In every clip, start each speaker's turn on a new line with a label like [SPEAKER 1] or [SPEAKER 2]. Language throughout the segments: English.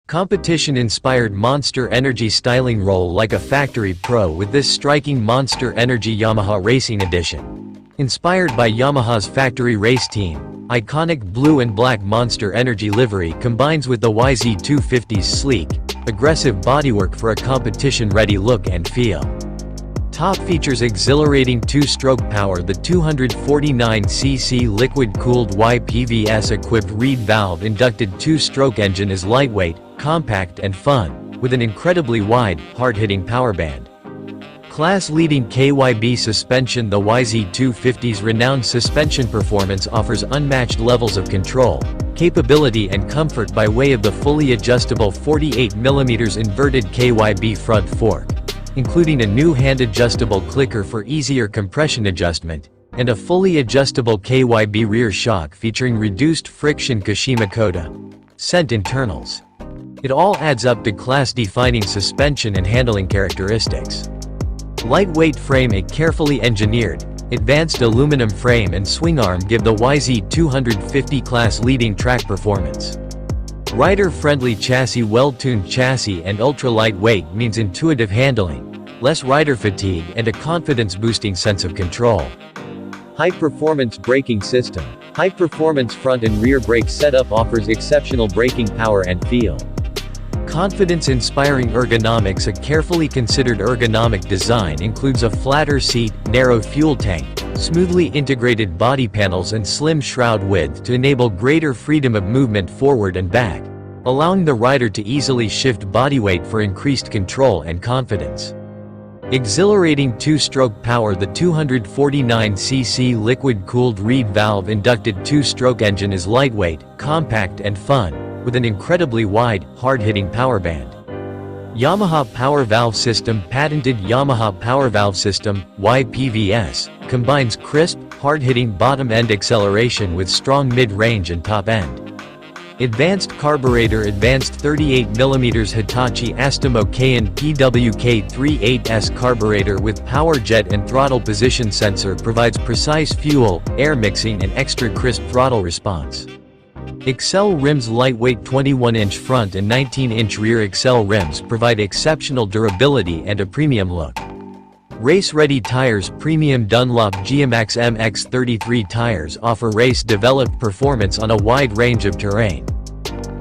[SPEAKER 1] Competition-inspired Monster Energy styling roll like a factory pro with this striking Monster Energy Yamaha Racing Edition. Inspired by Yamaha's factory race team, iconic blue and black Monster Energy livery combines with the YZ250's sleek, aggressive bodywork for a competition-ready look and feel. Top features exhilarating two-stroke power. The 249cc liquid-cooled YPVS-equipped reed-valve-inducted two-stroke engine is lightweight, compact and fun, with an incredibly wide, hard-hitting power band. Class-leading KYB suspension. The YZ250's renowned suspension performance offers unmatched levels of control, capability and comfort by way of the fully adjustable 48mm inverted KYB front fork, including a new hand-adjustable clicker for easier compression adjustment, and a fully adjustable KYB rear shock featuring reduced friction Kashima Coatâ scent internals. It all adds up to class-defining suspension and handling characteristics. Lightweight frame. A carefully engineered, advanced aluminum frame and swing arm give the YZ250 class-leading track performance. Rider-friendly chassis. Well-tuned chassis and ultra-lightweight means intuitive handling, less rider fatigue and a confidence-boosting sense of control. High-performance braking system. High-performance front and rear brake setup offers exceptional braking power and feel. Confidence-inspiring ergonomics. A carefully considered ergonomic design includes a flatter seat, narrow fuel tank, smoothly integrated body panels and slim shroud width to enable greater freedom of movement forward and back, allowing the rider to easily shift bodyweight for increased control and confidence. Exhilarating two-stroke power. The 249cc liquid-cooled reed-valve-inducted two-stroke engine is lightweight, compact and fun, with an incredibly wide, hard-hitting power band. Yamaha Power Valve System. Patented Yamaha Power Valve System, YPVS, combines crisp, hard-hitting bottom-end acceleration with strong mid-range and top-end. Advanced carburetor. Advanced 38mm Hitachi Astemo Kayan PWK38S carburetor with power jet and throttle position sensor provides precise fuel, air mixing and extra crisp throttle response. Excel rims. Lightweight 21-inch front and 19-inch rear Excel rims provide exceptional durability and a premium look. Race-ready tires. Premium Dunlop GMAX MX33 tires offer race-developed performance on a wide range of terrain.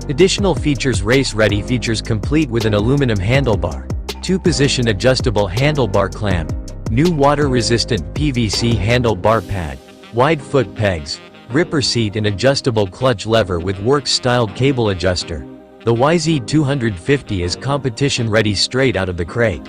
[SPEAKER 1] Additional features. Race-ready features complete with an aluminum handlebar, two-position adjustable handlebar clamp, new water-resistant PVC handlebar pad, wide foot pegs, gripper seat and adjustable clutch lever with works-styled cable adjuster. The YZ250 is competition-ready straight out of the crate.